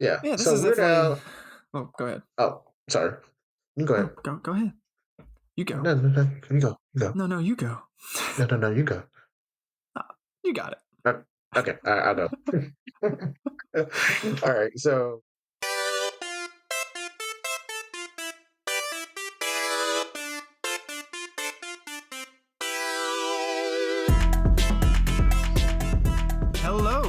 Yeah. Yeah, this So is we're definitely. now. Oh, go ahead. Oh, sorry. You go No, ahead. go ahead. You No, go. no, no. You go. You go. No, you go. No, no, no. You go. Ah, you got it. Uh, okay. I'll go. All right. So Hello,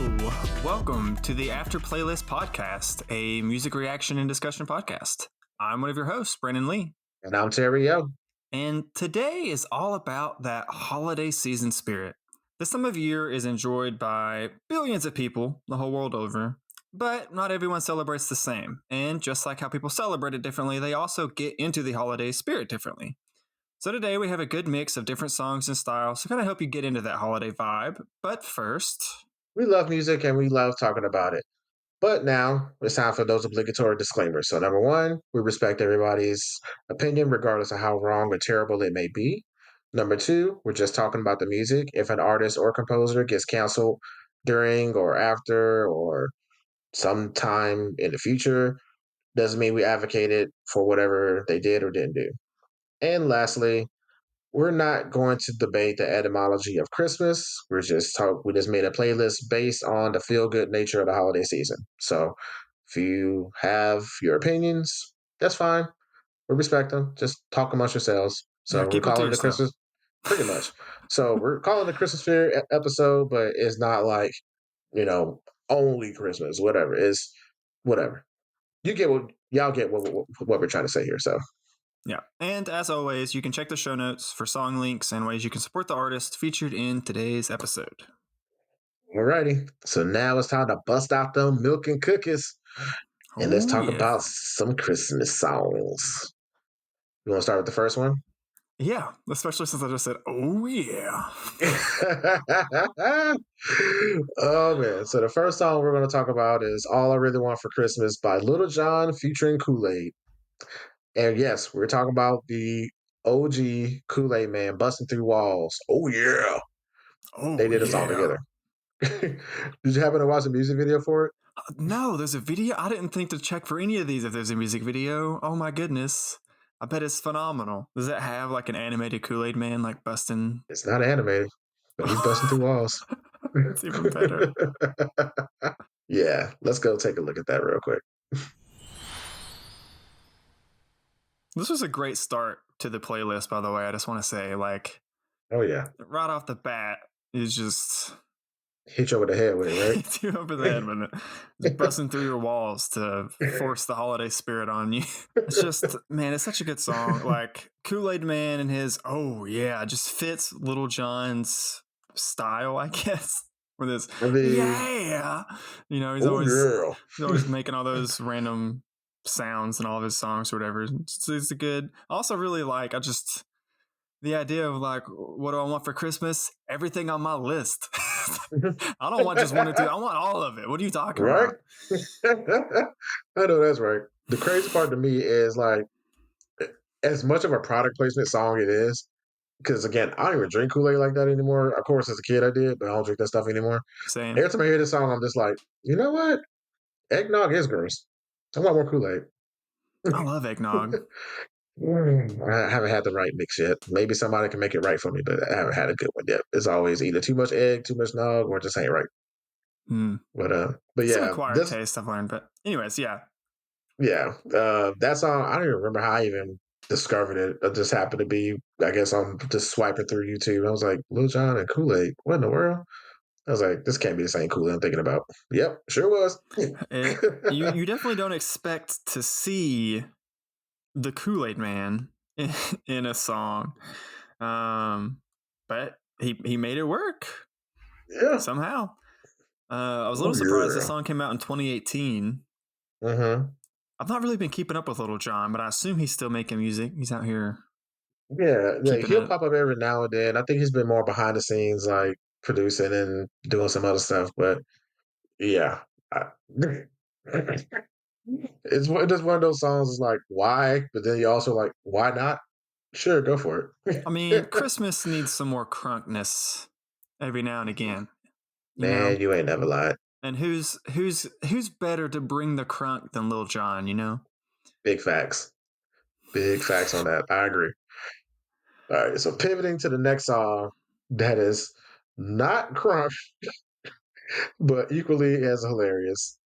welcome to the After Playlist Podcast, a music reaction and discussion podcast. I'm one of your hosts, Brandon Lee, and I'm Terry Yo. and today is all about that holiday season spirit. This time of year is enjoyed by billions of people the whole world over, but not everyone celebrates the same. And just like how people celebrate it differently, they also get into the holiday spirit differently. So today we have a good mix of different songs and styles to kind of help you get into that holiday vibe. But first, We love music and we love talking about it. But now it's time for those obligatory disclaimers. So, number one, we respect everybody's opinion, regardless of how wrong or terrible it may be. Number two, we're just talking about the music. If an artist or composer gets canceled during or after or sometime in the future, doesn't mean we advocated for whatever they did or didn't do. And lastly, we're not going to debate the etymology of Christmas. We just made a playlist based on the feel good nature of the holiday season. So if you have your opinions, that's fine. We respect them. Just talk amongst yourselves. yeah, So we're keep them to calling it the yourself. Christmas, pretty much. So we're calling it the Christmas Fair episode, but it's not like, you know, only Christmas, whatever. It's whatever. Y'all get what we're trying to say here. So Yeah. And as always, you can check the show notes for song links and ways you can support the artist featured in today's episode. alrighty. So now it's time to bust out them milk and cookies. And let's Oh, talk yeah. about some Christmas songs. You want to start with the first one? Yeah. Especially since I just said, oh, yeah. Oh man! So the first song we're going to talk about is "All I Really Want for Christmas" by Little John featuring Kool-Aid. And yes, we're talking about the OG Kool-Aid Man busting through walls. Oh yeah! They Oh, did a song yeah. together. Did you happen to watch a music video for it? No, there's a video. I didn't think to check for any of these if there's a music video. Oh, my goodness. I bet it's phenomenal. Does it have like an animated Kool-Aid man like busting? It's not animated, but he's busting through walls. It's even better. Yeah, let's go take a look at that real quick. This was a great start to the playlist, by the way. I just want to say, like, Oh yeah, right off the bat, is just hit you over the head with it, right? hits you over the head with it. Just busting through your walls to force the holiday spirit on you. It's just, man, it's such a good song. Like, Kool-Aid Man and his, oh, yeah, just fits Little John's style, I guess. With his, I mean, yeah. You know, oh girl. he's always making all those random sounds in all of his songs or whatever. It's a good. I also really like. I just the idea of like, what do I want for Christmas? Everything on my list. I don't want just one or two. I want all of it. What are you talking Right? about? I know that's right. The crazy part to me is like, as much of a product placement song it is, because again, I don't even drink Kool Aid like that anymore. Of course, as a kid I did, but I don't drink that stuff anymore. Same. Every time I hear this song, I'm just like, you know what? Eggnog is gross. I want more Kool Aid. I love eggnog. I haven't had the right mix yet. Maybe somebody can make it right for me, but I haven't had a good one yet. It's always either too much egg, too much nog, or it just ain't right. Mm. But It's an yeah, acquired taste I've learned. But anyways, yeah. that song. I don't even remember how I even discovered it. It just happened to be, I guess, I'm just swiping through YouTube. I was like, Lil Jon and Kool Aid. What in the world? I was like, this can't be the same Kool Aid I'm thinking about. Yep, sure was. You definitely don't expect to see the Kool-Aid Man in a song. But he made it work Yeah. somehow. I was a Oh little surprised this yeah. song came out in 2018. Mm-hmm. I've not really been keeping up with Little John, but I assume he's still making music. He's out here Yeah, keeping he'll it. pop up every now and then. I think he's been more behind the scenes, like producing and doing some other stuff. But yeah, just one of those songs. Is like why, but then you also like why not? Sure, go for I mean, it. Christmas needs some more crunkness every now and again. You know, Man, you ain't never lied. And who's better to bring the crunk than Lil Jon? You know. Big facts. Big facts on that. I agree. All right, so pivoting to the next song that is not crunk, but equally as hilarious.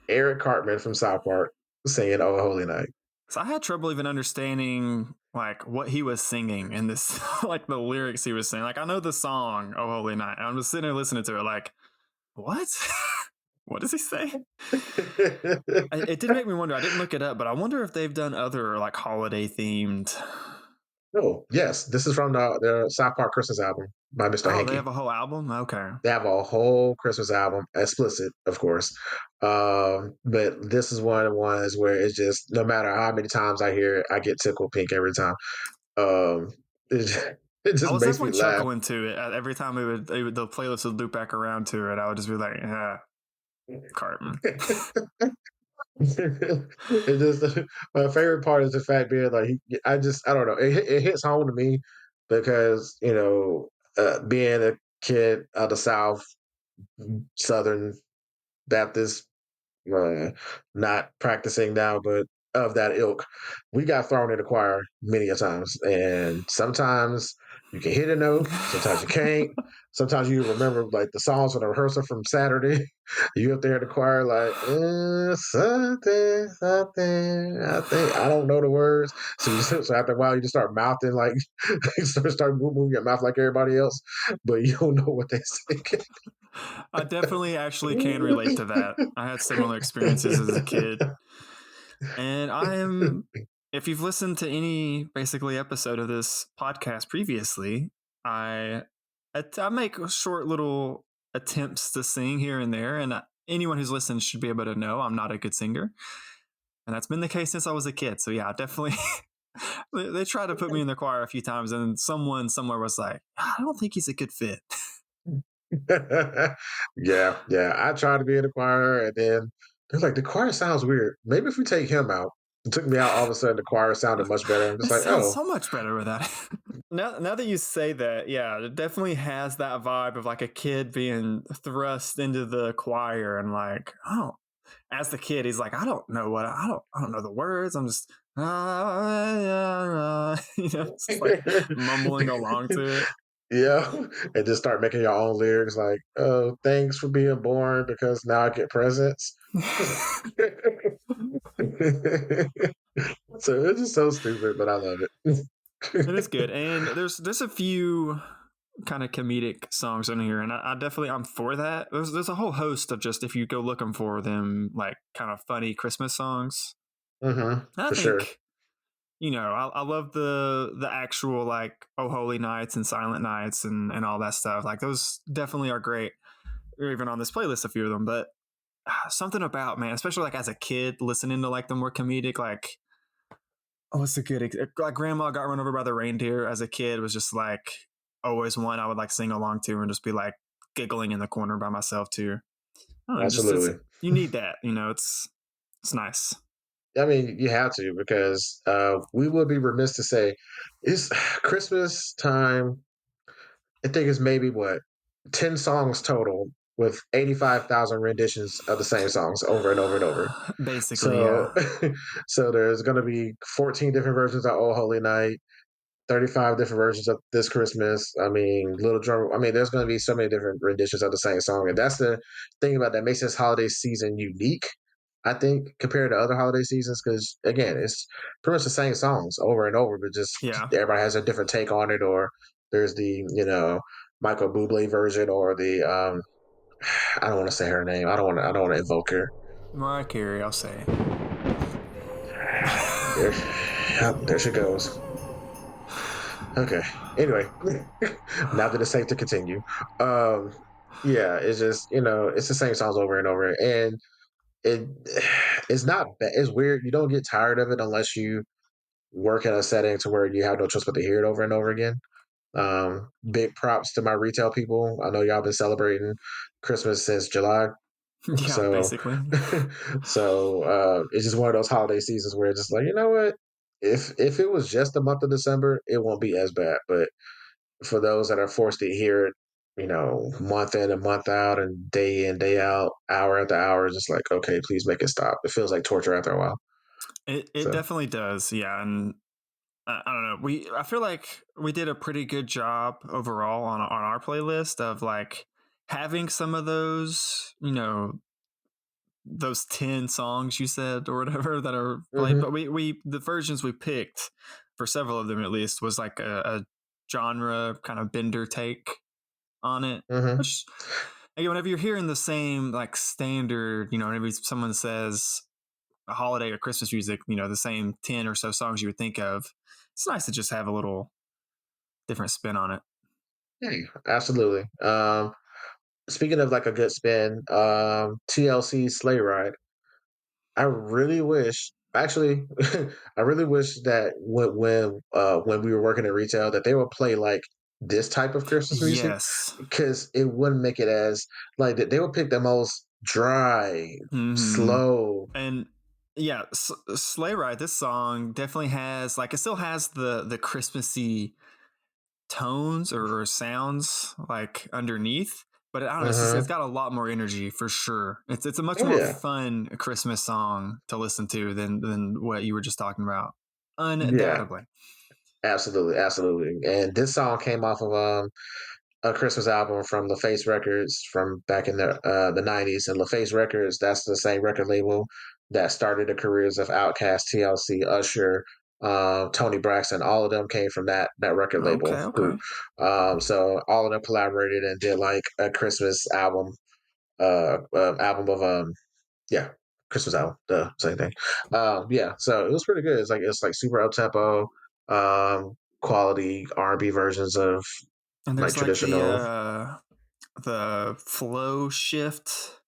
Eric Cartman from South Park singing "Oh Holy Night." So I had trouble even understanding like what he was singing in this, like the lyrics he was saying. Like I know the song "Oh Holy Night." I'm just sitting there listening to it, like what? What does he say? It did make me wonder. I didn't look it up, but I wonder if they've done other like holiday themed. Oh, yes, this is from the South Park Christmas album by Mr. Oh, they Hanky. have a whole album. Okay. They have a whole Christmas album, explicit, of course. But this is one of the ones where it's just no matter how many times I hear it, I get tickled pink every time. Um, it, it I just was makes me definitely laugh. chuckling to it every time the playlist would loop back around to it. I would just be like, yeah, Cartman. It just my favorite part is the fact being like I don't know it hits home to me because being a kid of the South, Southern Baptist, uh, not practicing now, but of that ilk, we got thrown in the choir many a times, and sometimes you can hit a note, sometimes you can't. Sometimes you remember like the songs from the rehearsal from Saturday. You up there in the choir like something, something. I don't know the words, so after a while you just start mouthing like you start moving your mouth like everybody else, but you don't know what they say. I definitely actually can relate to that. I had similar experiences as a kid. And I am, if you've listened to any basically episode of this podcast previously, I I make short little attempts to sing here and there, and anyone who's listened should be able to know I'm not a good singer, and that's been the case since I was a kid. So yeah, definitely. They tried to put me in the choir a few times, and someone somewhere was like, "I don't think he's a good fit." Yeah. I tried to be in the choir, and then they're like, the choir sounds weird. Maybe if we take him out. It took me out. All of a sudden, the choir sounded much better. I'm just It like, sounds oh, so much better with that. Now that you say that, yeah, it definitely has that vibe of like a kid being thrust into the choir and like, oh, as the kid, he's like, I don't know the words. I'm just just like mumbling along to it. yeah, and just start making your own lyrics like, oh, thanks for being born because now I get presents. So it's just so stupid, but I love it. It is good, and there's a few kind of comedic songs in here, and I definitely I'm for that. There's a whole host of just if you go looking for them, like kind of funny Christmas songs. And I For sure. think I love the actual like Oh Holy Nights and Silent Nights and all that stuff. Like those definitely are great. Or even on this playlist, a few of them, but something about man, especially like as a kid listening to like the more comedic like oh, what's the good? Like Grandma Got Run Over by the Reindeer as a kid was just like always one I would like sing along to and just be like giggling in the corner by myself too. Oh, and just it's Absolutely. you need that, it's nice. I mean, you have to because we would be remiss to say it's Christmas time. I think it's maybe what 10 songs total with 85,000 renditions of the same songs over and over and over. Basically, yeah. So, so there's going to be 14 different versions of "Oh Holy Night," 35 different versions of "This Christmas." I mean, Little Drum. I mean, there's going to be so many different renditions of the same song, and that's the thing about that makes this holiday season unique. I think compared to other holiday seasons, because again, it's pretty much the same songs over and over, but just Yeah. everybody has a different take on it. Or there's the Michael Bublé version, or the I don't want to say her name. I don't want to invoke her. Mariah Carey, I'll say. There, yep, there she goes. Okay. Anyway, now that it's safe to continue, um, yeah, it's just it's the same songs over and over, and it it's not bad. It's weird. You don't get tired of it unless you work in a setting to where you have no choice but to hear it over and over again. Big props to my retail people. I know y'all been celebrating Christmas since July, Yeah, so basically. it's just one of those holiday seasons where it's just like, you know what? If it was just the month of December, it won't be as bad. But for those that are forced to hear it month in and month out and day in, day out, hour after hour, just like, okay, please make it stop. It feels like torture after a while. It So, definitely does, yeah, and I don't know. I feel like we did a pretty good job overall on our playlist of like having some of those, those 10 songs you said or whatever that are played. hmm But we the versions we picked for several of them at least was like a genre kind of bender take on it, hmm which again, whenever you're hearing the same like standard, whenever someone says a holiday or Christmas music, the same 10 or so songs you would think of, it's nice to just have a little different spin on it. hey, absolutely. Speaking of like a good spin, TLC Sleigh Ride. I really wish, actually, I really wish that when we were working in retail, that they would play like this type of Christmas music, Yes. because it wouldn't make it as like they would pick the most dry, Hmm. slow. And yeah, Sleigh Ride, this song definitely has like, it still has the Christmassy tones or sounds like underneath, but I don't know, it's hmm got a lot more energy for sure. It's a much Oh more yeah, fun Christmas song to listen to than what you were just talking about, yeah, undoubtedly. absolutely, absolutely. And this song came off of a Christmas album from LaFace Records from back in the '90s, and LaFace Records, that's the same record label that started the careers of Outkast, TLC, Usher, Tony Braxton. All of them came from that record label Okay, group. okay. So all of them collaborated and did like a Christmas album of yeah, Christmas album, the same thing. Yeah, so it was pretty good. It's like super up tempo, quality R&B versions of And like there's like traditional. the flow shift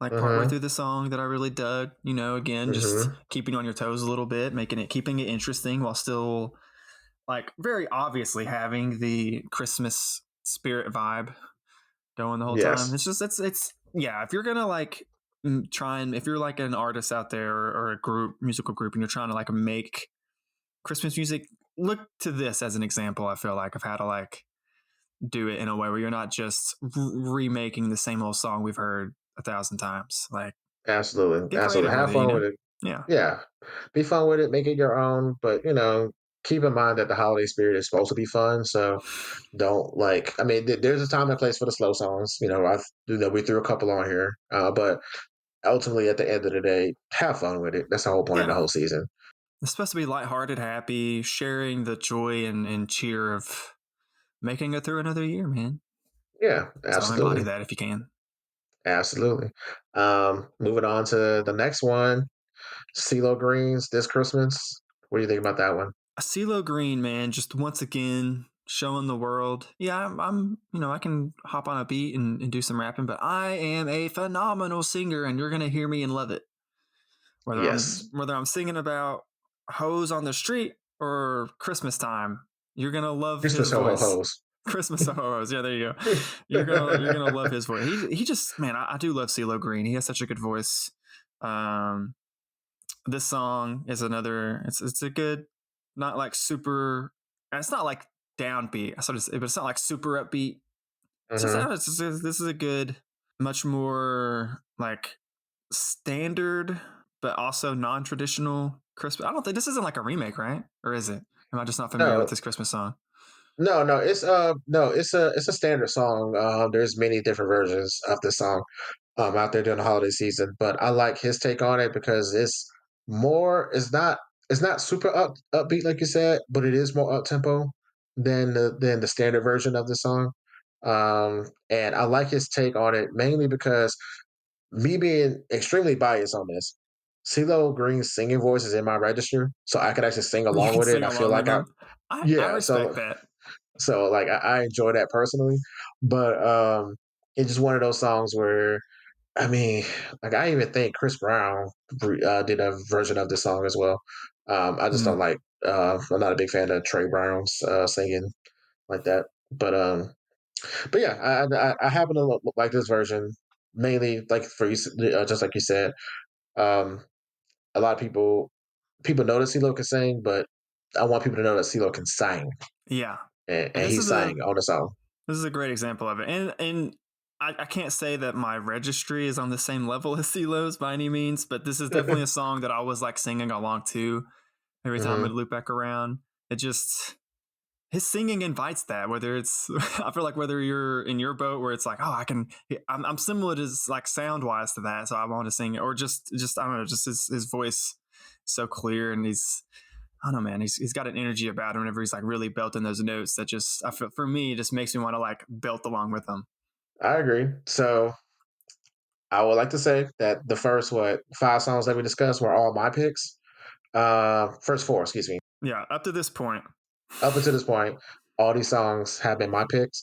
like partway Mhm, through the song that I really dug. Again, just mhm. keeping on your toes a little bit, keeping it interesting while still like very obviously having the Christmas spirit vibe going the whole time. Yes, It's yeah. If you're gonna like try and if you're like an artist out there or a musical group, and you're trying to like make Christmas music, look to this as an example. I feel like of how to like do it in a way where you're not just remaking the same old song we've heard a thousand times. Like, absolutely, get absolutely. creative with Have it, fun with it. Yeah. Yeah, be fun with it. Make it your own, but keep in mind that the holiday spirit is supposed to be fun. So don't like. I mean, there's a time and place for the slow songs. We threw a couple on here, but ultimately, at the end of the day, have fun with it. That's the whole point of the Yeah. whole season. It's supposed to be lighthearted, happy, sharing the joy and cheer of making it through another year, man. Yeah, So embody absolutely, that if you can. absolutely. Moving on to the next one, CeeLo Greens, This Christmas. What do you think about that one? A CeeLo Green, man, just once again showing the world. Yeah, I can hop on a beat and do some rapping, but I am a phenomenal singer, and you're gonna hear me and love it. Yes, Whether I'm singing about hoes on the street or Christmas time, you're gonna love his Christmas ho ho voice. hos. Christmas hoes, yeah, there you go. You're gonna love his voice. He just man, I do love CeeLo Green. He has such a good voice. Um, this song is another. It's a good, not like super. It's not like downbeat. I sort of, but it's not like super upbeat. It's just, I don't hmm know, this is a good, much more like standard, but also non-traditional Christmas. I don't think this isn't like a remake, right? Or is it? Am I just not familiar with No, this Christmas song? no, it's a standard song. There's many different versions of this song out there during the holiday season, but I like his take on it because it's not super upbeat like you said, but it is more up tempo than the standard version of the song. And I like his take on it mainly because me being extremely biased on this, CeeLo Green's singing voice is in my register, so I could actually sing You along can with it. sing And I feel along with like them. I yeah, respect so that. like I enjoy that personally, but it's just one of those songs where I mean, like I even think Chris Brown did a version of this song as well. I just don't Mm, like. I'm not a big fan of Trey Brown's singing like that, but yeah, I happen to like this version mainly like for you, just like you said. Um, a lot of people know that CeeLo can sing, but I want people to know that CeeLo can sing, yeah, and and he sang on the song. This is a great example of it, and I can't say that my registry is on the same level as CeeLo's by any means, but this is definitely a song that I was like singing along to every time it Hmm. loop back around. It just his singing invites that. Whether it's I feel like whether you're in your boat where it's like, oh, I'm similar to like sound wise to that, so I want to sing it, or just I don't know, just his voice so clear, and I don't know, man. He's got an energy about him whenever he's like really belting those notes that just I feel, for me, it just makes me want to like belt along with him. I agree. So I would like to say that the first five songs that we discussed were all my picks. First four, excuse me. Yeah, up to this point. Up until this point, all these songs have been my picks.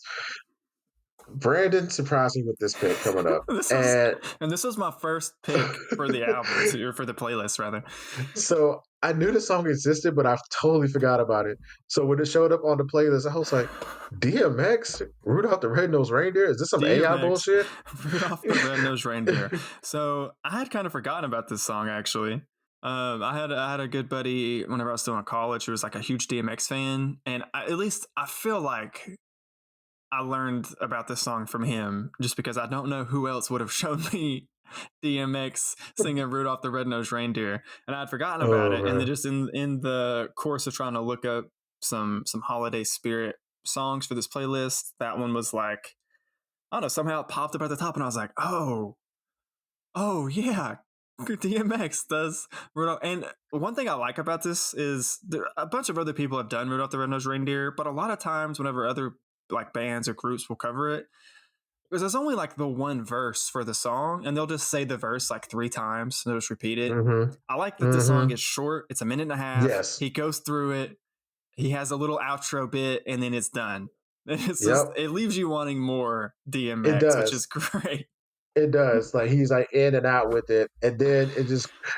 Brandon surprised me with this pick coming up, this was and this was my first pick for the album or for the playlist rather. so I knew the song existed, but I totally forgot about it. So when it showed up on the playlist, I was like, "DMX, Rudolph the Red-Nosed Reindeer? Is this some AI DMX, bullshit?" Rudolph the Red-Nosed Reindeer. So I had kind of forgotten about this song actually. I had a good buddy whenever I was still in college who was like a huge DMX fan, and at least I feel like I learned about this song from him just because I don't know who else would have shown me DMX singing Rudolph the Red-Nosed Reindeer, and I'd forgotten about Oh it. And then man, just in the course of trying to look up some holiday spirit songs for this playlist, that one was like I don't know, somehow it popped up at the top, and I was like, oh yeah, DMX does Rudolph. And one thing I like about this is a bunch of other people have done Rudolph the Red-Nosed Reindeer, but a lot of times whenever other like bands or groups will cover it, because there's only like the one verse for the song, and they'll just say the verse like three times, and they'll just repeat it. mm-hmm, I like that the song mm-hmm, is short; it's a minute and a half. yes, He goes through it. He has a little outro bit, and then it's done. It's just yep, it leaves you wanting more it DMX, which is does. great. It does. Like he's like in and out with it, and then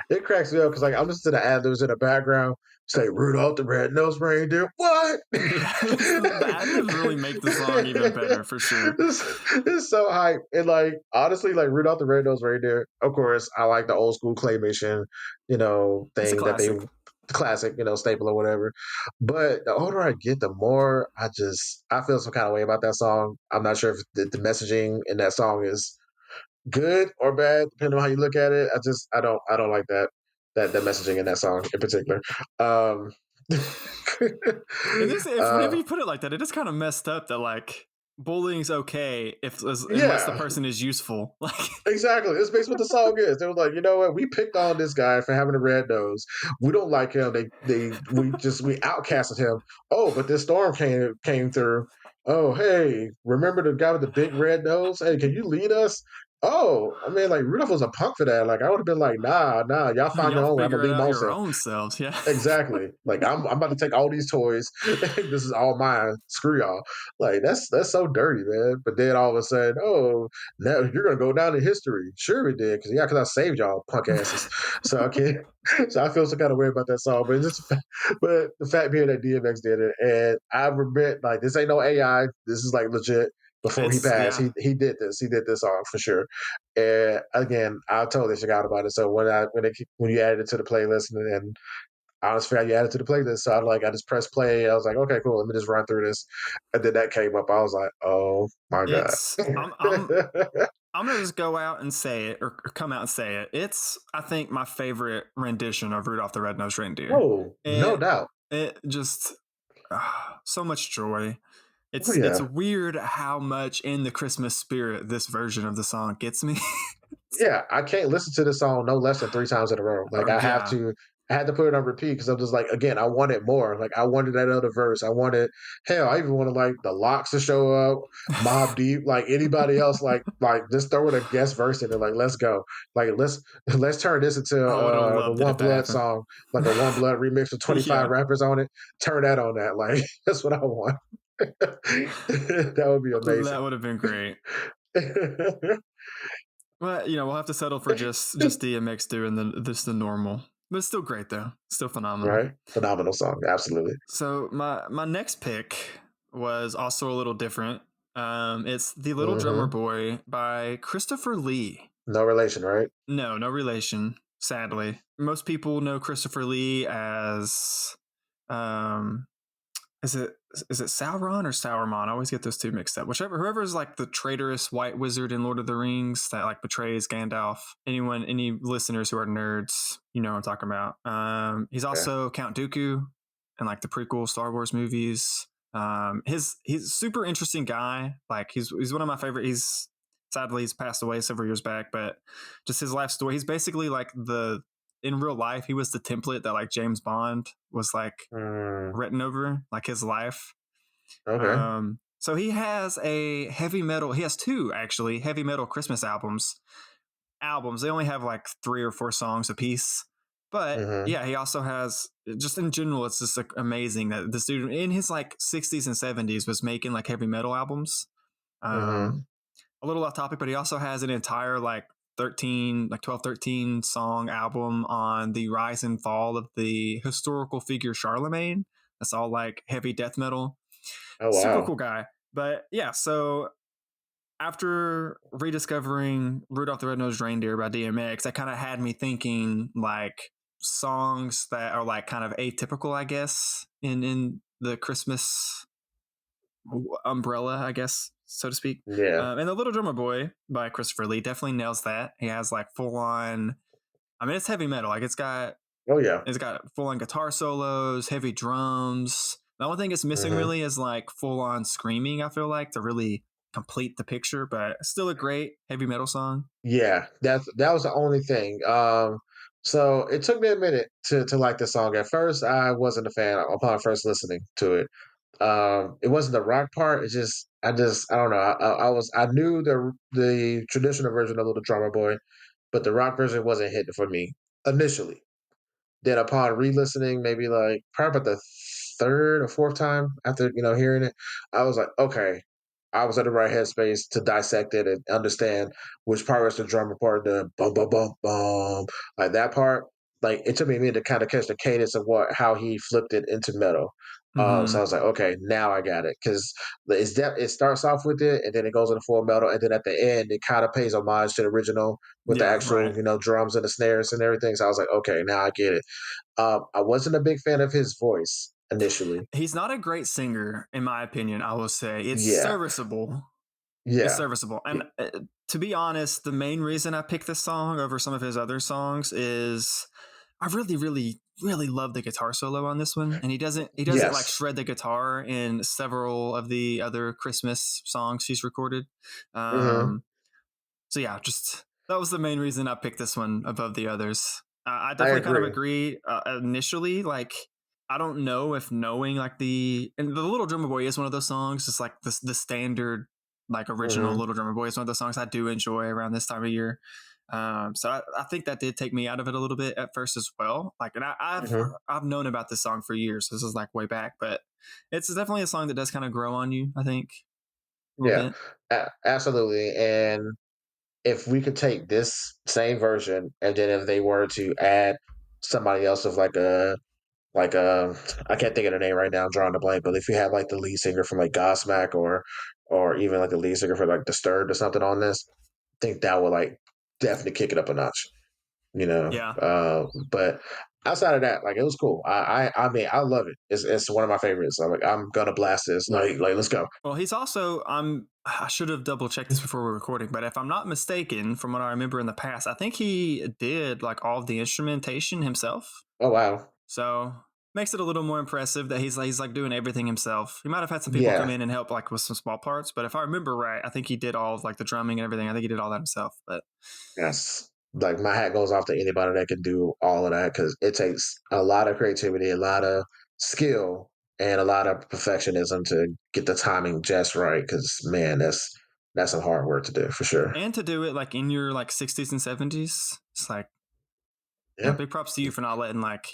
it cracks me up because like I'm listening to the ad libs in the background. Say Rudolph the Red-Nosed Reindeer. What? Yeah, the ad libs really make the song even better for sure. This is so hype. And like honestly, like Rudolph the Red-Nosed Reindeer. Of course, I like the old school claymation, It's a thing that they classic. classic, staple or whatever. But the older I get, the more I feel some kind of way about that song. I'm not sure if the messaging in that song is good or bad, depending on how you look at it. I don't like that messaging in that song in particular. Um, It is if whenever uh, you put it like that, it is kind of messed up that like bullying's okay if unless the yeah, person is useful. Like exactly. It's basically what the song is. They were like, you know what? We picked on this guy for having a red nose. We don't like him. We outcasted him. Oh, but this storm came through. Oh, hey, remember the guy with the big red nose? Hey, can you lead us? Oh, I mean, like Rudolph was a punk for that. Like I would have been like, nah, y'all find your y'all own way. I'm gonna figure it lead my out own your self. own selves. Yeah. Exactly. Like I'm about to take all these toys. This is all mine. Screw y'all. Like that's so dirty, man. But then all of a sudden, oh, now you're gonna go down in history. Sure we did, because I saved y'all punk asses. So I can't. So I feel some kind of way about that song. But but the fact being that DMX did it, and I admit, like this ain't no AI. This is like legit. Before he It's passed, yeah. he did this. He did this song for sure. And again, I totally forgot about it. So when you added it to the playlist and I just forgot you added to the playlist. So I just pressed play. I was like, okay, cool. Let me just run through this. And then that came up. I was like, oh my God. It's I'm gonna just go out and say it, or come out and say it. It's I think my favorite rendition of Rudolph the Red-Nosed Reindeer. Oh, no It doubt. it just so much joy. Oh It's yeah. weird how much in the Christmas spirit this version of the song gets me. Yeah, I can't listen to this song no less than 3 times in a row. Like, Yeah. I had to put it on repeat because I'm just like, again, I wanted more. Like, I wanted that other verse. I wanted hell, I even wanted, like, the Locks to show up, Mobb Deep, like, anybody else, just throw in a guest verse in it, like, let's go. Like, let's turn this into, I would have the loved it One if that Blood happened. song, like a One Blood remix with 25 Yeah. rappers on it. Turn that on that, like, that's what I want. That would be That amazing. would have been great. But we'll have to settle for just DMX doing the normal. But it's still great though. Still phenomenal. Right? Phenomenal song, absolutely. So my next pick was also a little different. It's The Little Drummer Mhm. Boy by Christopher Lee. No relation, right? No, no relation, sadly. Most people know Christopher Lee as um is it Sauron or Sauron? I always get those two mixed up. Whoever's like the traitorous white wizard in Lord of the Rings that like betrays Gandalf. Any listeners who are nerds, you know what I'm talking about. He's Yeah. also Count Dooku in like the prequel Star Wars movies. He's a super interesting guy. Like he's one of my favorite. He's passed away several years back, but just his life story. He's basically like in real life, he was the template that like James Bond was like Mm, written over, like his life. okay. So he has a heavy metal. He has two actually heavy metal Christmas albums. They only have like 3 or 4 songs a piece. But Mm-hmm. yeah, he also has just in general. It's just like amazing that this dude in his like 60s and 70s was making like heavy metal albums. Mm-hmm. Um, a little off topic, but he also has an entire like 13 song album on the rise and fall of the historical figure Charlemagne. That's all like heavy death metal. Oh Super cool wow. guy. But yeah, so after rediscovering Rudolph the Red-Nosed Reindeer by DMX, that kind of had me thinking like songs that are like kind of atypical, I guess, in the Christmas umbrella, I guess, so to speak. Yeah. And The Little Drummer Boy by Christopher Lee definitely nails that. He has like full on, I mean, it's heavy metal. Like Oh yeah. it's got full on guitar solos, heavy drums. The only thing it's missing Mm-hmm. really is like full on screaming, I feel like, to really complete the picture, but still a great heavy metal song. Yeah, that was the only thing. So it took me a minute to like the song. At first, I wasn't a fan upon first listening to it. It wasn't the rock part. I don't know. I knew the traditional version of Little Drummer Boy, but the rock version wasn't hitting for me initially. Then upon re-listening, maybe like probably about the third or fourth time after hearing it, I was like, okay, I was in the right headspace to dissect it and understand which part was the drummer part, the bum bum bum bum, like that part. Like it took me a minute to kind of catch the cadence of how he flipped it into metal. So I Mm-hmm. was like, okay, now I got it because it starts off with it and then it goes into full metal and then at the end it kind of pays homage to the original with the Yeah, actual right. drums and the snares and everything. So I was like, okay, now I get it. I wasn't a big fan of his voice initially. He's not a great singer, in my opinion, I will say. It's Yeah, serviceable. It's yeah, serviceable. And y- to be honest, the main reason I picked this song over some of his other songs is I really, really, really love the guitar solo on this one. And he doesn't like yes. shred the guitar in several of the other Christmas songs he's recorded. Hmm. Um, so yeah, just that was the main reason I picked this one above the others. I I definitely kind of agree. agree. Initially, like I don't know if knowing like the Little Drummer Boy is one of those songs. It's like the standard like original Hmm. Little Drummer Boy is one of those songs I do enjoy around this time of year. So I think that did take me out of it a little bit at first as well. Like, and Hmm. I've known about this song for years. This is like way back, but it's definitely a song that does kind of grow on you. I think a little Yeah, bit. absolutely. And if we could take this same version, and then if they were to add somebody else of like I can't think of the name right now, I'm drawing a blank, but if you had like the lead singer from like Godsmack or even like the lead singer for like Disturbed or something on this, I think that would like definitely kick it up a notch. Yeah. But outside of that, like it was cool. I mean I love it. It's one of my favorites. I'm gonna blast this. Like let's go. Well, he's also I should have double checked this before we were recording, but if I'm not mistaken, from what I remember in the past, I think he did like all of the instrumentation himself. Oh wow. So makes it a little more impressive that he's like doing everything himself. He might have had some people come Yeah. in and help like with some small parts, but if I remember right, I think he did all of like the drumming and everything. I think he did all that himself. But Yes. Like my hat goes off to anybody that can do all of that because it takes a lot of creativity, a lot of skill, and a lot of perfectionism to get the timing just right. Because man, that's some hard work to do for sure. and to do it like in your like 60s and 70s, it's like Yeah. big props to you for not letting like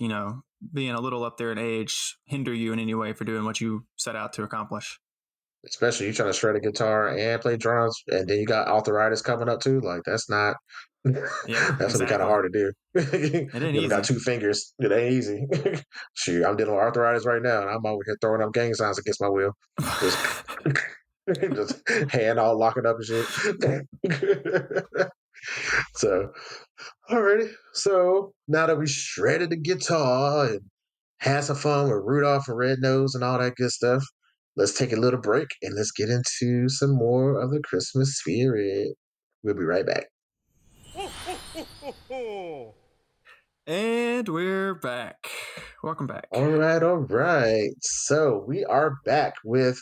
being a little up there in age hinder you in any way for doing what you set out to accomplish. Especially you trying to shred a guitar and play drums, and then you got arthritis coming up too. Like that's not Yeah, that's gonna be kind of exactly. hard to do. It ain't You ever got easy. 2 fingers? It ain't easy. Shoot, I'm dealing with arthritis right now, and I'm over here throwing up gang signs against my wheel. Just just hand all locking up and shit. So, alrighty. So now that we shredded the guitar and had some fun with Rudolph and Red Nose and all that good stuff. Let's take a little break and let's get into some more of the Christmas spirit. We'll be right back. And we're back. Welcome back. All right, all right. So we are back with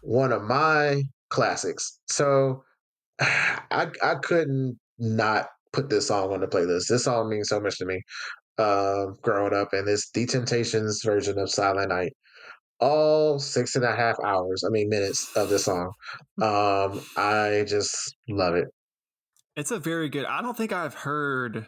one of my classics. So I couldn't not put this song on the playlist. This song means so much to me growing up, and it's The Temptations version of Silent Night. All 6.5 hours, I mean minutes of this song. I just love it. It's a very good. I don't think I've heard.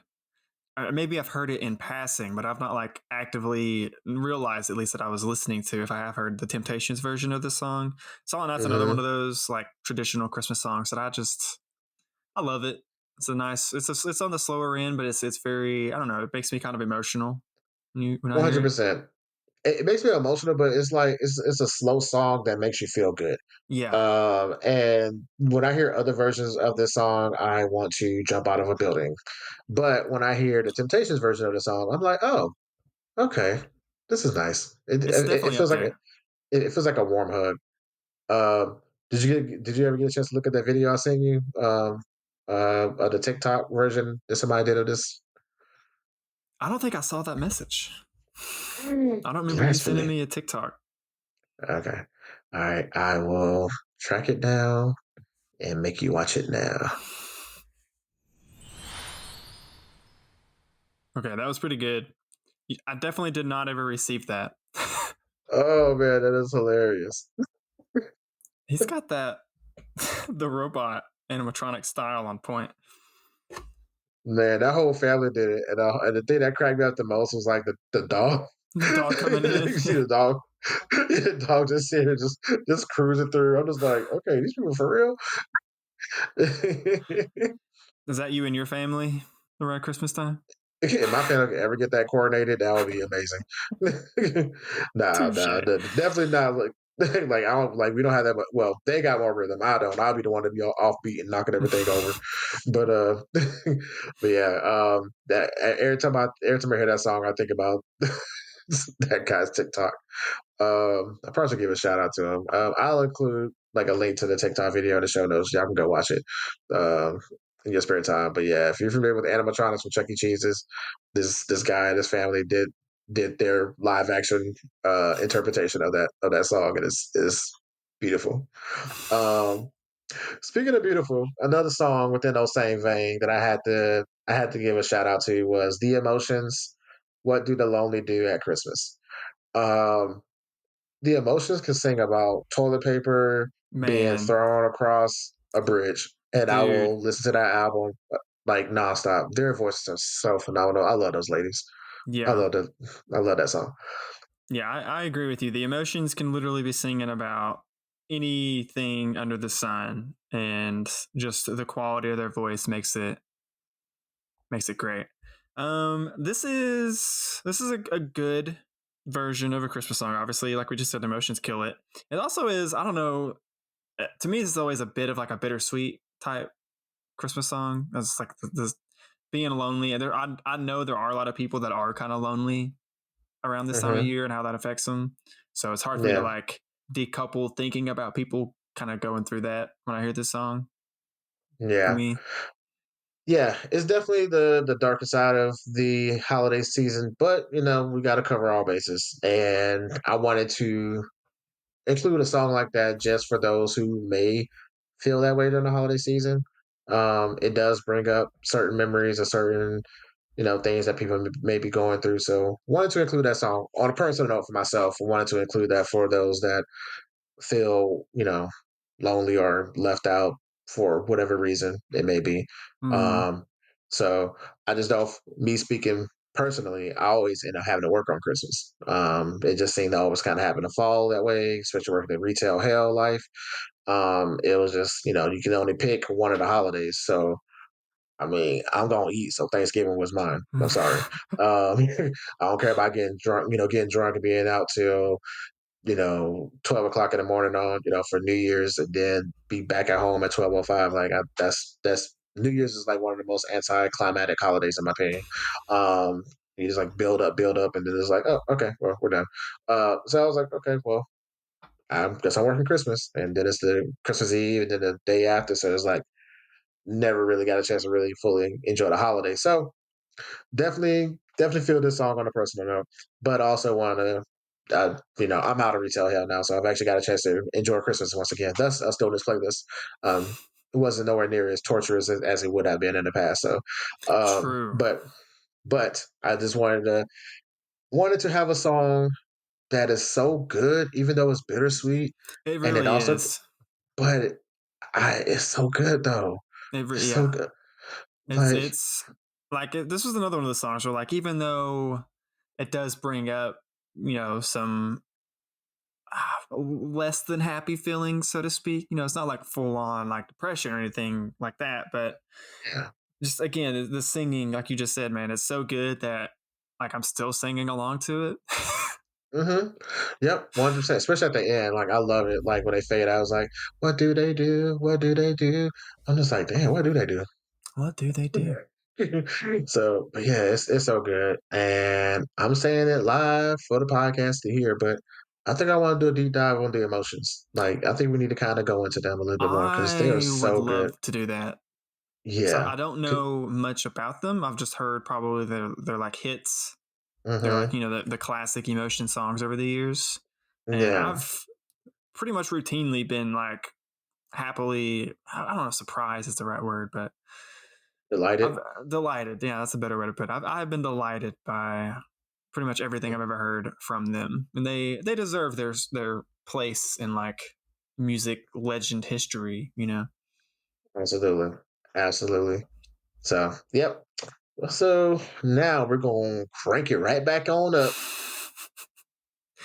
Maybe I've heard it in passing, but I've not like actively realized at least that I was listening to. If I have heard the Temptations version of this song, Silent Night's another one Hmm. of those like traditional Christmas songs that I love it. It's a nice. It's on the slower end, but it's very. I don't know. It makes me kind of emotional when I One hear hundred it. percent. It makes me emotional, but it's like it's a slow song that makes you feel good. Yeah, And when I hear other versions of this song, I want to jump out of a building. But when I hear the Temptations version of the song, I'm like, oh, okay, this is nice. it's It definitely up feels like there. it feels like a warm hug. Did you ever get a chance to look at that video I sent you? Of the TikTok version that somebody did of this. I don't think I saw that message. I don't remember you sending Blasphemy. me a TikTok. Okay. All right. I will track it down and make you watch it now. Okay, that was pretty good. I definitely did not ever receive that. Oh man, that is hilarious. He's got that the robot animatronic style on point. Man, that whole family did it, and the thing that cracked me up the most was like the dog. The dog coming in. You see the dog, the dog just sitting here, just cruising through. I'm just like, okay, these people for real. Is that you and your family around Christmas time? If my family could ever get that coordinated, that would be amazing. Touche. Definitely not. Like I don't like we don't have that. Well, they got more rhythm. I don't. I'll be the one to be all offbeat and knocking everything over. But but yeah. That every time I hear that song, I think about that guy's TikTok. I probably should give a shout out to him. I'll include like a link to the TikTok video in the show notes. Y'all can go watch it in your spare time. But yeah, if you're familiar with animatronics from Chuck E. Cheese's, this guy and his family did their live action interpretation of that song, and it's beautiful. Um, Speaking of beautiful, another song within those same vein that I had to give a shout out to was The Emotions. What do the lonely do at Christmas? Um, the Emotions can sing about toilet paper being Man, thrown across a bridge, and I dude. will listen to that album like nonstop. Their voices are so phenomenal. I love those ladies. I Yeah. love the I love that song. Yeah, I agree with you. The Emotions can literally be singing about anything under the sun, and just the quality of their voice makes it great. This is a good version of a Christmas song. Obviously, like we just said, emotions kill it. It also is, I don't know. To me, it's always a bit of like a bittersweet type Christmas song. It's like this being lonely, and I know there are a lot of people that are kind of lonely around this time of Hmm. year and how that affects them. So it's hard for me to Yeah, like decouple thinking about people kind of going through that when I hear this song. For yeah. me, Yeah, it's definitely the darker side of the holiday season, but you know, we got to cover all bases. And I wanted to include a song like that just for those who may feel that way during the holiday season. It does bring up certain memories of certain, you know, things that people may be going through. So wanted to include that song on a personal note for myself. Wanted to include that for those that feel, you know, lonely or left out for whatever reason it may be. mm, Um, so I just know, me speaking personally, I always end up having to work on Christmas. It just seemed to always kind of happen to fall that way, especially working in retail hell life. It was just, you know, you can only pick one of the holidays. So, I mean, I'm gonna eat, so Thanksgiving was mine. I'm sorry. I don't care about getting drunk, you know, getting drunk and being out till 12 o'clock in the morning on, for New Year's, and then be back at home at 12:05. Like that's New Year's is like one of the most anticlimactic holidays in my opinion. Um, You just like build up, and then it's like, oh, okay, well, we're done. So I was like, okay, well, I guess I'm working Christmas, and then it's the Christmas Eve, and then the day after. So it's like never really got a chance to really fully enjoy the holiday. So definitely feel this song on a personal note, but also want to. I'm out of retail hell now, so I've actually got a chance to enjoy Christmas once again. Thus, us doing this playlist. It wasn't nowhere near as torturous as it would have been in the past. So, um, True. but but I just wanted to have a song that is so good, even though it's bittersweet, It and it really also, is. but it's so good though. It's so Yeah. good. Like, It's like this was another one of the songs where like even though it does bring up some less than happy feelings, so to speak. It's not like full on like depression or anything like that, but yeah. just again, the singing, like you just said, man, it's so good that like I'm still singing along to it. Mm-hmm. Yep, 100%. Especially at the end, like I love it. Like when they fade out, I was like, "What do they do? What do they do?" I'm just like, "Damn, what do they do?" What do they do? So, but yeah, it's so good, and I'm saying it live for the podcast to hear. But I think I want to do a deep dive on the emotions. Like, I think we need to kind of go into them a little bit more because they are I would so good. love to do that. So Yeah. I don't know much about them. I've just heard probably they're like hits. They're like Mm-hmm. the classic emotion songs over the years, and Yeah. I've pretty much routinely been like happily, I don't know, surprised is the right word, but I've Delighted. delighted. Yeah, that's a better way to put it. I've been delighted by pretty much everything I've ever heard from them, and they deserve their place in like music legend history. Absolutely. Absolutely. So, yep. So now we're gonna crank it right back on up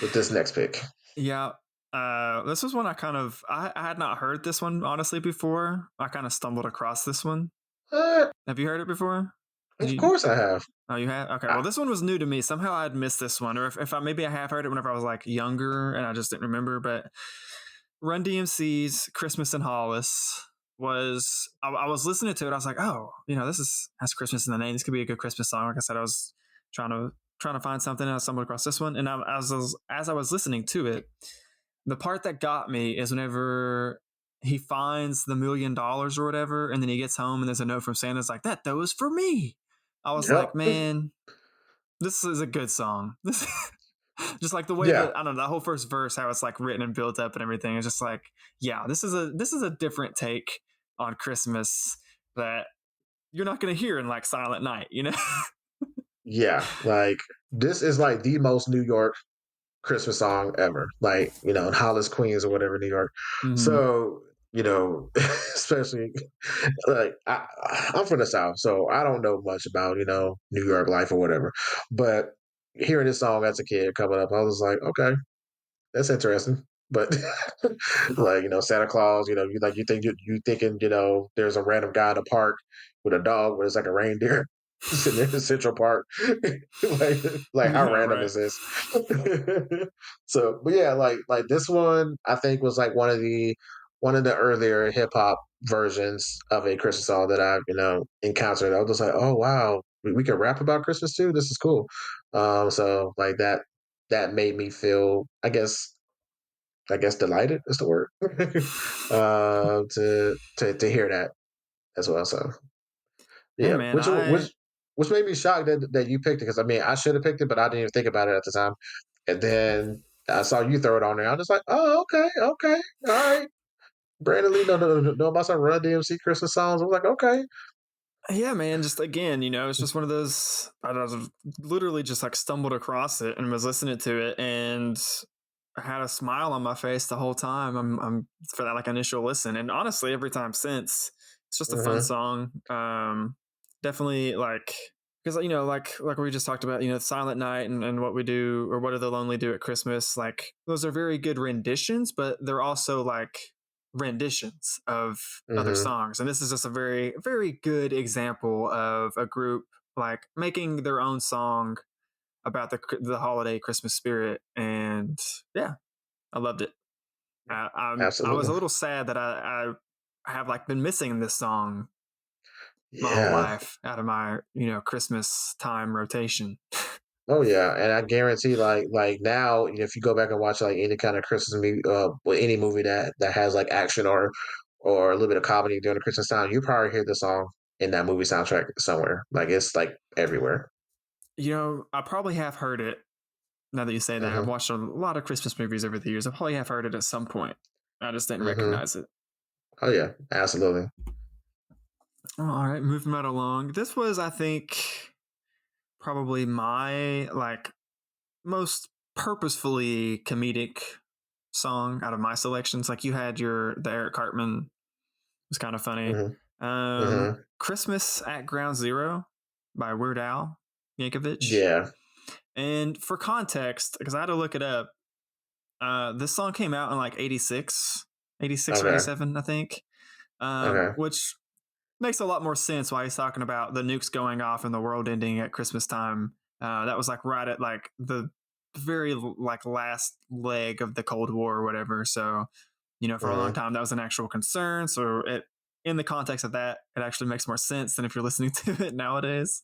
with this next pick. Yeah. This was one I had not heard this one honestly before. I kind of stumbled across this one. Uh, Have you heard it before? Did of you? course I have. Oh, you have? Okay. I, Well, this one was new to me. Somehow I'd missed this one, or if I maybe I have heard it whenever I was like younger and I just didn't remember. But Run DMC's "Christmas in Hollis" was I was listening to it. I was like, oh, this has Christmas in the name. This could be a good Christmas song. Like I said, I was trying to trying to find something, and I stumbled across this one. And as I was listening to it, the part that got me is whenever he finds the $1 million or whatever, and then he gets home and there's a note from Santa. It's like that though is for me. I was yep. like, man, this is a good song. This just like the way Yeah. that I don't know, that whole first verse, how it's like written and built up and everything. It's just like, yeah, this is a different take on Christmas that you're not gonna hear in like Silent Night. Yeah. Like this is like the most New York Christmas song ever. Like, in Hollis, Queens or whatever, New York. Mm-hmm. So, especially like I'm from the South, so I don't know much about, New York life or whatever. But hearing this song as a kid coming up, I was like, okay, that's interesting. But like, Santa Claus, you thinking, there's a random guy in the park with a dog where it's like a reindeer sitting in the Central Park. like how Yeah, random right. is this? So, but yeah, like this one I think was like one of the earlier hip hop versions of a Christmas song that I've, encountered. I was just like, oh wow, we can rap about Christmas too. This is cool. So like that made me feel, I guess delighted is the word. To hear that as well. So Hey yeah, man, which I which made me shocked that you picked it because I mean I should have picked it, but I didn't even think about it at the time. And then I saw you throw it on there. I'm just like, oh okay, okay, all right. Brandon Lee know about some Run DMC Christmas songs. I was like, okay. yeah, man, just again, it's just one of those I was literally just like stumbled across it and was listening to it and I had a smile on my face the whole time. I'm for that like initial listen. And honestly, every time since, it's just a fun Mm-hmm. song. Definitely like because like we just talked about, Silent Night and What We Do or What Do the Lonely Do at Christmas, like those are very good renditions, but they're also like renditions of other Mm-hmm. songs. And this is just a very, very good example of a group like making their own song about the holiday Christmas spirit, and yeah, I loved it. I was Absolutely. a little sad that I have like been missing this song my whole Yeah. life out of my Christmas time rotation. Oh yeah, and I guarantee, like now, if you go back and watch like any kind of Christmas movie, well, any movie that has like action or a little bit of comedy during the Christmas time, you probably hear the song in that movie soundtrack somewhere. Like it's like everywhere. I probably have heard it. Now that you say that, I've Hmm. watched a lot of Christmas movies over the years. I probably have heard it at some point. I just didn't Hmm. recognize it. Oh yeah, absolutely. All right, moving right along. This was, I think, probably my like most purposefully comedic song out of my selections. Like you had the Eric Cartman was kind of funny. Hmm. Hmm. Christmas at Ground Zero by Weird Al Yankovic. Yeah. And for context, because I had to look it up, this song came out in like 86 or Okay. 87, I think, Okay. which makes a lot more sense why he's talking about the nukes going off and the world ending at Christmas time. That was like right at like the very like last leg of the Cold War or whatever. So, for a long Hmm. time that was an actual concern. So in the context of that, it actually makes more sense than if you're listening to it nowadays.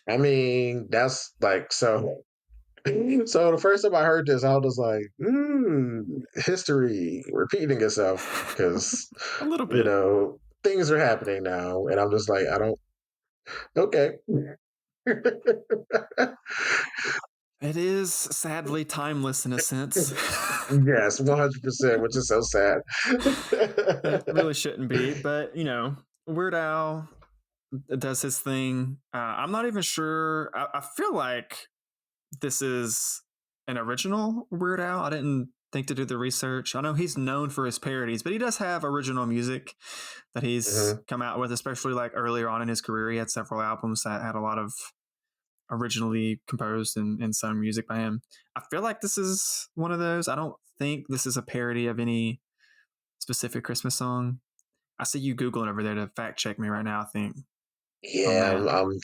I mean, that's like so. So the first time I heard this, I was like, history repeating itself because A little bit. things are happening now, and I'm just like, I don't. Okay. It is sadly timeless in a sense. Yes, 100%, which is so sad. It really shouldn't be, but Weird Al does his thing. I'm not even sure. I feel like this is an original Weird Al. I didn't think to do the research. I know he's known for his parodies, but he does have original music that he's Hmm. come out with, especially like earlier on in his career. He had several albums that had a lot of originally composed and sung music by him. I feel like this is one of those. I don't think this is a parody of any specific Christmas song. I see you Googling over there to fact check me right now, I think, on Yeah, that.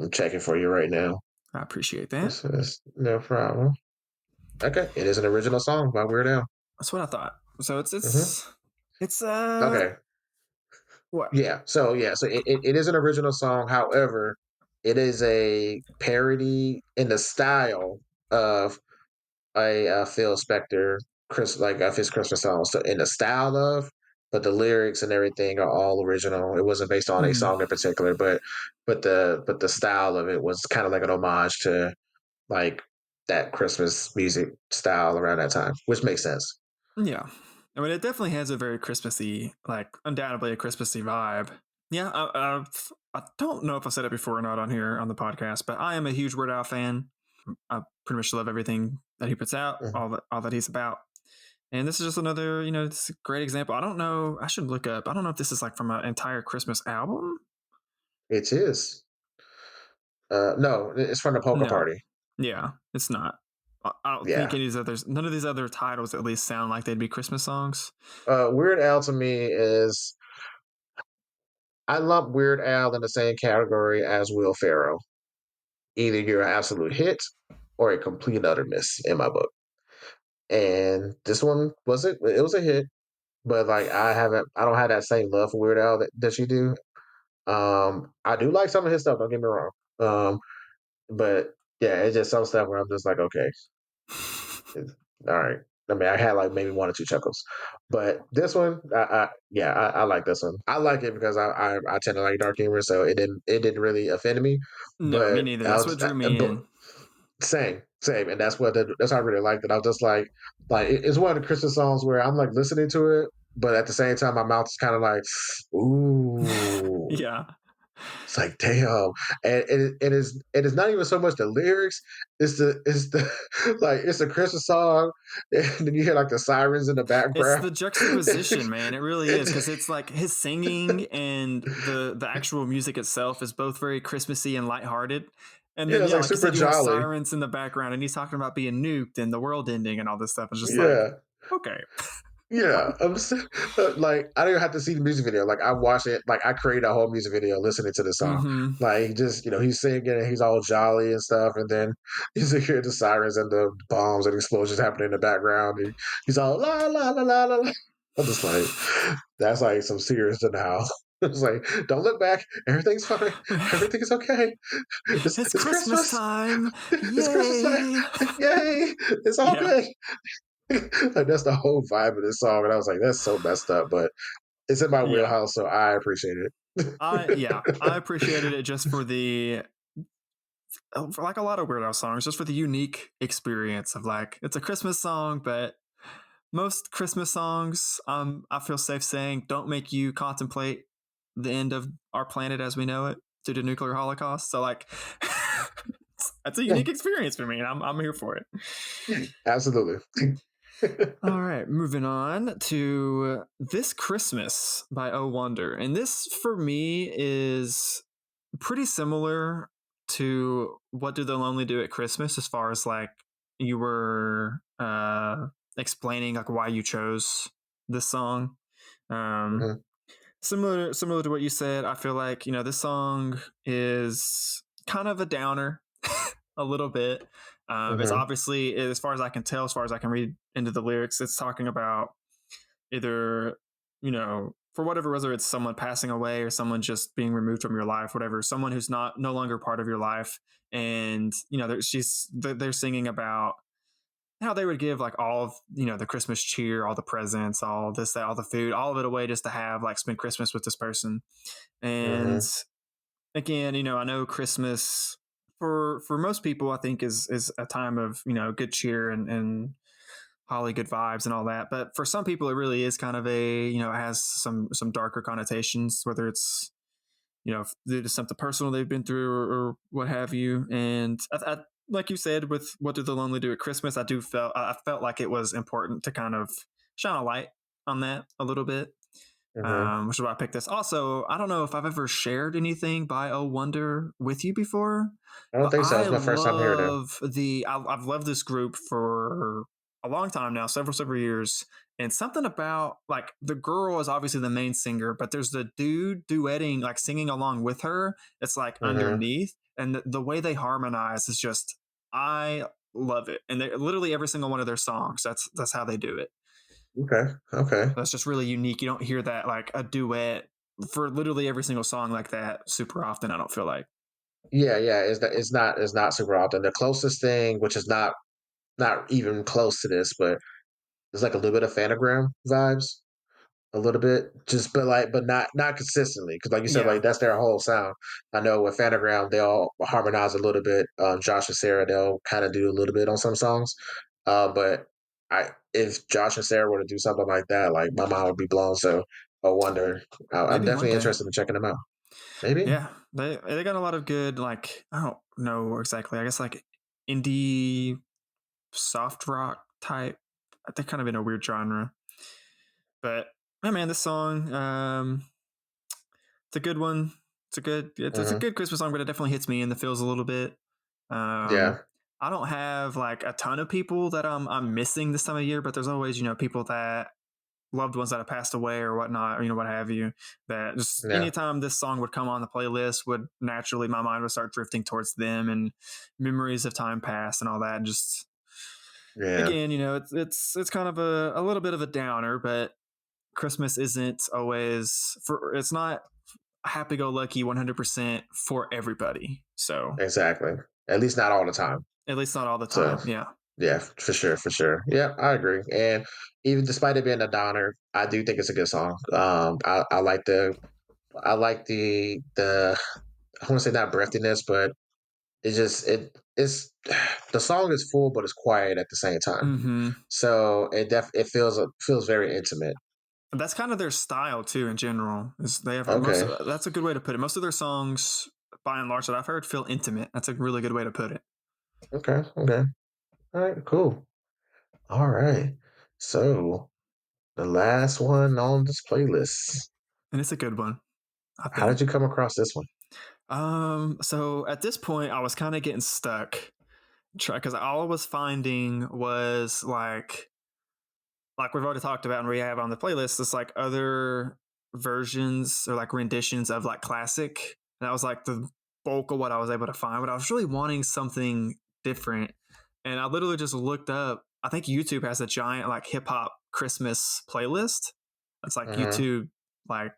I'm checking for you right now. I appreciate that. That's no problem. Okay, it is an original song by Weird Al. That's what I thought. So it's Hmm. it's it's Okay, what? so it is an original song. However, it is a parody in the style of Phil Spector, like of his Christmas songs, so in the style of, but the lyrics and everything are all original. It wasn't based on a Hmm. song in particular, but the style of it was kind of like an homage to like that Christmas music style around that time, which makes sense. Yeah. I mean, it definitely has a very Christmassy, like undoubtedly a Christmassy vibe. Yeah, I don't know if I said it before or not on here on the podcast, but I am a huge Weird Al fan. I pretty much love everything that he puts out, Mhm. all that he's about. And this is just another, it's a great example. I don't know. I should look up. I don't know if this is like from an entire Christmas album. It is. No, it's from the Polka No. Party. Yeah, it's not. I don't think Yeah. any of these others, none of these other titles at least sound like they'd be Christmas songs. Weird Al to me is I lump Weird Al in the same category as Will Ferrell. Either you're an absolute hit or a complete and utter miss in my book. And this one wasn't. It was a hit, but like I don't have that same love for Weird Al that you do. I do like some of his stuff. Don't get me wrong. But yeah, it's just some stuff where I'm just like, okay, it's, all right. I mean, I had like maybe one or two chuckles, but this one, I like this one. I like it because I tend to like dark humor, so it didn't really offend me. No, me But neither. That's what drew me but in. same, and that's why I really liked it. I was just like it's one of the Christmas songs where I'm like listening to it, but at the same time, my mouth is kind of like, ooh. Yeah. It's like damn, and it is not even so much the lyrics. It's the like it's a Christmas song, and then you hear like the sirens in the It's background. the juxtaposition, man. It really is It, because it's like his singing and the actual music itself is both very Christmassy and lighthearted. And yeah, then it's yeah, like like you super said, you have jolly. sirens in the background, and he's talking about being nuked and the world ending and all this stuff. It's just like, Yeah, okay, yeah. Like I don't even have to see the music video. Like I watch it. Like I create a whole music video listening to the song. mm-hmm. Like just he's singing and he's all jolly and stuff, and then you hear the sirens and the bombs and explosions happening in the background. And he's all la la la la la la. I'm just like, that's like some serious in the house. It's like, don't look back. Everything's fine. Everything is okay. It's It's Christmas Christmas. time. It's Christmas time. Yay. Yay! It's all Yeah. good. Like that's the whole vibe of this song, and I was like, that's so messed up, but it's in my Yeah. wheelhouse, so I appreciate I it. appreciated it just for the for like a lot of Weird Al songs, just for the unique experience of like it's a Christmas song, but most Christmas songs, I feel safe saying, don't make you contemplate the end of our planet as we know it due to nuclear holocaust. So like, that's a Yeah, unique experience for me, and I'm here for it. absolutely. All right, moving on to This Christmas by Oh Wonder. And this for me is pretty similar to What Do the Lonely Do at Christmas, as far as like you were explaining like why you chose this song. Um, Mhm, similar to what you said, I feel like, this song is kind of a downer a little bit. It's mhm, obviously, as far as I can tell, as far as I can read into the lyrics, it's talking about either, for whatever, whether it's someone passing away or someone just being removed from your life, whatever, someone who's not no longer part of your life. And, they're singing about how they would give like all of, the Christmas cheer, all the presents, all this, that, all the food, all of it away just to have like spend Christmas with this person. And mhm. again, I know Christmas for most people, I think is a time of, good cheer and holly good vibes and all that. But for some people, it really is kind of it has some darker connotations, whether it's due to something personal they've been through or what have you. And like you said, with What Do the Lonely Do at Christmas, I felt like it was important to kind of shine a light on that a little bit, Mhm. which is why I picked this. Also, I don't know if I've ever shared anything by Oh Wonder with you before, I don't but think so. It's my first time hearing it. I've loved this group for a long time now, several years. And something about like the girl is obviously the main singer, but there's the dude duetting, like singing along with her. It's like Mhm. underneath, and the way they harmonize is just I love it. And literally every single one of their songs, that's how they do it. Okay. Okay. That's just really unique. You don't hear that like a duet for literally every single song like that super often. I don't feel like. Yeah, yeah. It's not super often. The closest thing, which is not even close to this, but it's like a little bit of Fanagram vibes. A little bit, just but not consistently, because like you said, Yeah, like that's their whole sound. I know with Fanagram, they all harmonize a little bit. Josh and Sarah, they'll kind of do a little bit on some songs. But I if Josh and Sarah were to do something like that, like my mind would be blown. So I wonder. I'm maybe one definitely day. interested in checking them out. Maybe. Yeah, they got a lot of good like I don't know exactly. I guess like indie soft rock type. They're kind of in a weird genre, but yeah, man, this song it's a good one. It's a Hmm. good Christmas song, but it definitely hits me in the feels a little bit. Um, Yeah. I don't have like a ton of people that I'm missing this time of year, but there's always people that loved ones that have passed away or whatnot, or what have you. That just Yeah. anytime this song would come on the playlist, would naturally my mind would start drifting towards them and memories of time past and all that. And just Yeah. again, it's kind of a little bit of a downer, but Christmas isn't always for. It's not happy go lucky 100% for everybody. So Exactly. At least not all the time. at least not all the So time. Yeah. yeah, for sure, for sure. Yeah, I agree. And even despite it being a downer, I do think it's a good song. I like the I want to say not breathiness, but it's the song is full, but it's quiet at the same time. Hmm. So it feels very intimate. That's kind of their style too. In general, is they have most. Okay, That's a good way to put it. Most of their songs, by and large, that I've heard, feel intimate. That's a really good way to put it, okay, okay. All right, cool. All right. So the last one on this playlist. and it's a good one, I How did think. you come across this one? So at this point, I was kind of getting stuck, because all I was finding was like we've already talked about and we have on the playlist, it's like other versions or like renditions of like classic. And that was like the bulk of what I was able to find. But I was really wanting something different. And I literally just looked up, I think YouTube has a giant like hip hop Christmas playlist. It's like Hmm. YouTube like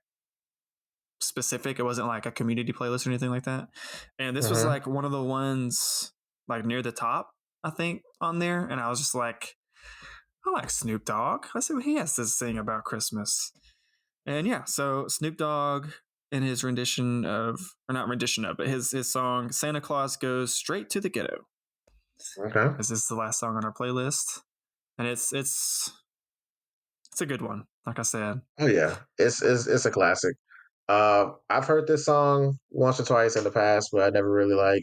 specific. It wasn't like a community playlist or anything like that. And this was Hmm. like one of the ones like near the top, I think, on there. And I was just like, I like Snoop Dogg. Let's see what he has to sing about Christmas. And yeah, so Snoop Dogg in his rendition of, or not rendition of, but his song Santa Claus Goes Straight to the Ghetto. Okay. This is the last song on our playlist, and it's a good one. Like I said, Oh yeah, it's a classic. I've heard this song once or twice in the past, but I never really like.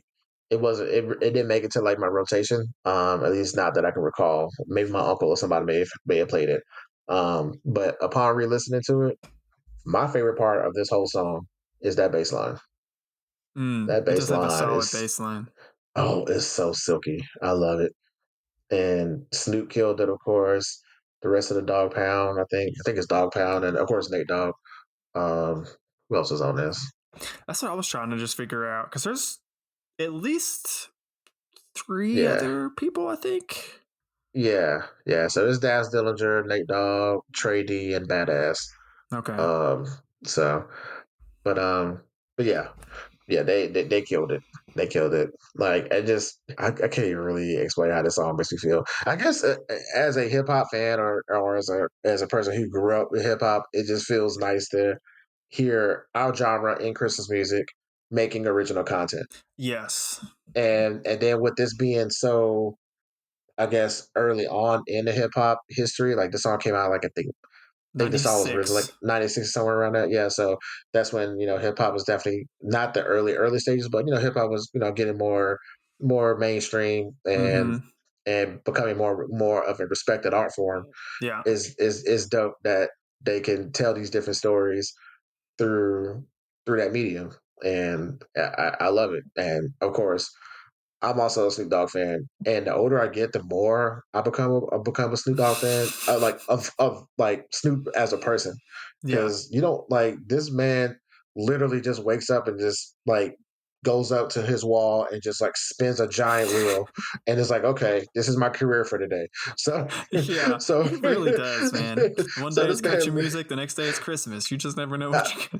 It wasn't. It didn't make it to like my rotation. At least not that I can recall. Maybe my uncle or somebody may have played it. But upon re-listening to it, my favorite part of this whole song is that bass line. That it bass does have a line solid is bass line. it's so silky. I love it. And Snoop killed it, of course. The rest of the Dog Pound, I think it's Dog Pound, and of course Nate Dogg. Um, who else is on this? That's what I was trying to just figure out because there's at least three Yeah, other people, I think. yeah. So it's Daz Dillinger, Nate Dogg, Trey D, and Badass. Okay. Um, so, but but yeah, yeah, they killed it. They killed it. Like I can't even really explain how this song makes me feel. I guess as a hip hop fan or as a person who grew up with hip hop, it just feels nice to hear our genre in Christmas music making original content. Yes. And then with this being so, I guess, early on in the hip hop history, like the song came out like I think the song was originally like 96. 96, somewhere around that. Yeah. So that's when, hip hop was definitely not the early stages, but hip hop was, getting more mainstream Mm-hmm. and becoming more of a respected art form Yeah. is dope that they can tell these different stories through that medium. And I love it. And of course, I'm also a Snoop Dogg fan, and the older I get, the more I become a Snoop Dogg fan. Like of like Snoop as a person, Yeah. because you don't like this man. Literally, just wakes up and just like goes up to his wall and just like spins a giant wheel, and it's like, okay, this is my career for today. So, Yeah. so, He really does, man. One so day this it's country man. music, the next day it's Christmas. You just never know Uh, what you can.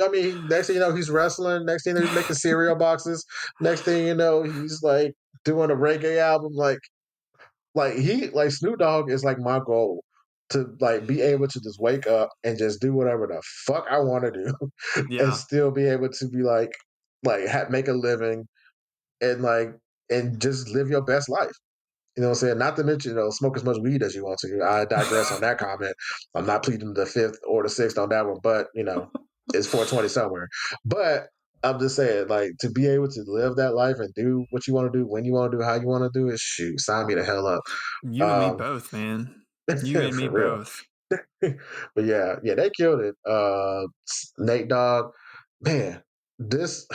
I mean, next thing you know, he's wrestling. Next thing you know, he's making cereal boxes. Next thing you know, he's like doing a reggae album. Like Snoop Dogg is like my goal to like be able to just wake up and just do whatever the fuck I want to do, and Yeah. still be able to be make a living and and just live your best life. You know what I'm saying? Not to mention, smoke as much weed as you want to. I digress on that comment. I'm not pleading the fifth or the sixth on that one, but it's 420 somewhere. But I'm just saying, like, to be able to live that life and do what you want to do, when you want to do, how you want to do it, shoot, sign me the hell up. You and me Um, both, man. You and me for real. both. But yeah, they killed it. Nate Dogg, man, this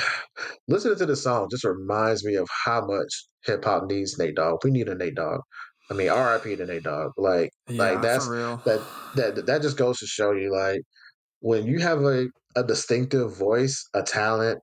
listening to this song just reminds me of how much hip hop needs Nate Dogg. We need a Nate Dogg. I mean, R.I.P. to Nate Dogg. Like Yeah, for that's real. that just goes to show you, like, when you have a distinctive voice, a talent,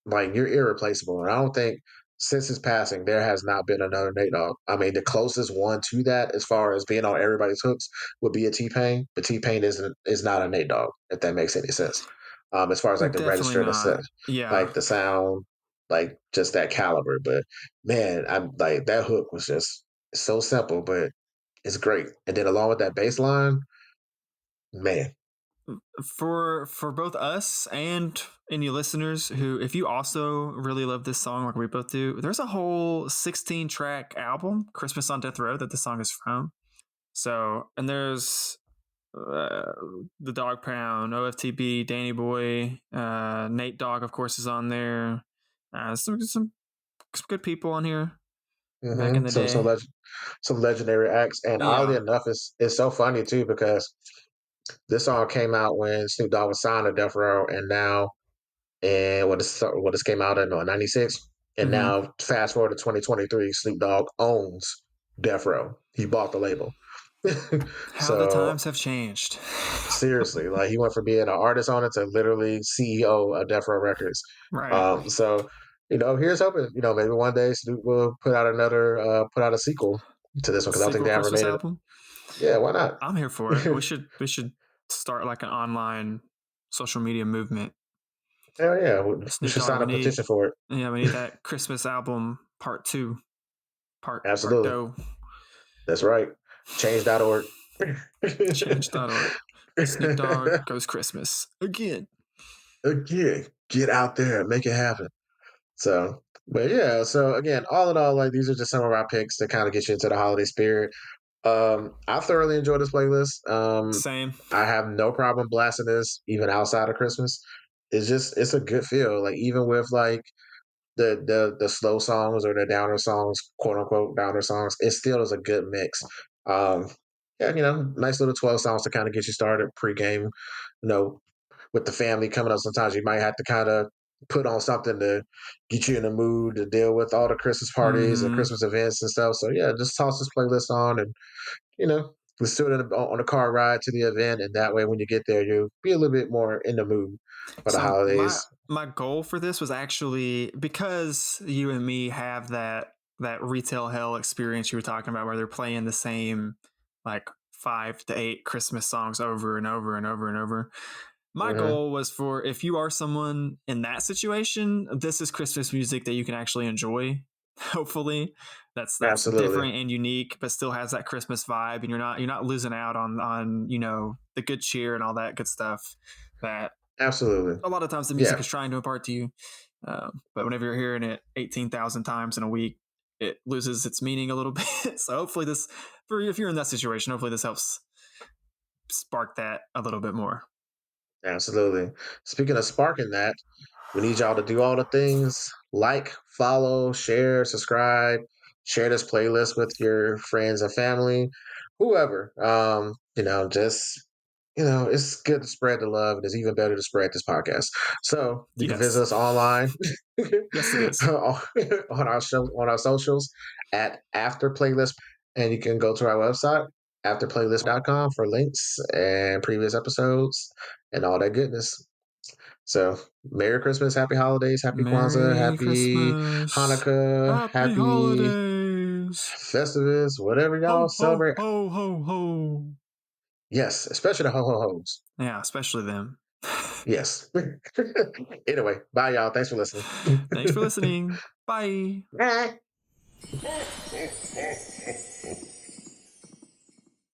like, you're irreplaceable. And I don't think since his passing there has not been another Nate Dogg. I mean, the closest one to that, as far as being on everybody's hooks, would be a T Pain, but T Pain is not a Nate Dogg, if that makes any sense. As far as like the Definitely register and the set, not. Yeah. like the sound, like just that caliber. But man, I'm like, that hook was just so simple, but it's great. And then along with that bass line, man. For both us and any listeners who, if you also really love this song like we both do, there's a whole 16 track album, Christmas on Death Row, that the song is from. So, and there's uh, the Dog Pound, OFTB, Danny Boy, Nate Dogg, of course, is on there. Some good people on here back in the Some day. some legendary acts, and oddly Yeah. enough, it's so funny too, because this song came out when Snoop Dogg was signed to Death Row, and now, and what this came out in '96, and Mm-hmm. now fast forward to 2023, Snoop Dogg owns Death Row. He bought the label. How the So times have changed. seriously, like, he went from being an artist on it to literally CEO of Death Row Records. Right. So here's hoping, maybe one day Snoop will put out a sequel to this one, because I don't think Sequel they ever Christmas made it. album. Yeah, why not? I'm here for it. We should start like an online social media movement. Hell yeah, we Snoop should Dogg, sign a petition for it. we need that Christmas album part two, part Absolutely. do. That's right. Change.org. Change.org. Snoop Dogg goes Christmas again. Again, get out there and make it happen. So, but yeah, so again, all in all, like these are just some of our picks to kind of get you into the holiday spirit. I thoroughly enjoy this playlist. Same. I have no problem blasting this even outside of Christmas. It's a good feel. Like even with like the slow songs or the downer songs, quote unquote downer songs, it still is a good mix. Um, yeah, nice little 12 songs to kind of get you started pregame. You know, with the family coming up, sometimes you might have to kind of put on something to get you in the mood to deal with all the Christmas parties and Mm-hmm. Christmas events and stuff. So yeah, just toss this playlist on and let's do it on a car ride to the event, and that way when you get there, you'll be a little bit more in the mood for the So holidays. my goal for this was actually because you and me have that retail hell experience you were talking about where they're playing the same like 5 to 8 Christmas songs over and over and over and over. My Hmm. goal was for if you are someone in that situation, this is Christmas music that you can actually enjoy. Hopefully, that's Absolutely, different and unique, but still has that Christmas vibe, and you're not losing out on the good cheer and all that good stuff that absolutely, a lot of times the music yeah, is trying to impart to you. But whenever you're hearing it 18,000 times in a week, it loses its meaning a little bit. So hopefully this, for if you're in that situation, hopefully this helps spark that a little bit more. absolutely. Speaking of sparking that, we need y'all to do all the things like, follow, share, subscribe, share this playlist with your friends and family, whoever. Just it's good to spread the love, and it's even better to spread this podcast. So you can visit Yes. us online Yes, it is. on our socials at After Playlist, and you can go to our website afterplaylist.com for links and previous episodes and all that goodness. So, Merry Christmas, Happy Holidays, Happy Kwanzaa, Merry Happy Christmas. Hanukkah, Happy Happy holidays. Festivus, whatever y'all Ho, ho, celebrate. ho, ho, ho. Yes, especially the ho ho hos. Yeah, especially them. Yes. Anyway, bye y'all. Thanks for listening. Thanks for listening. Bye.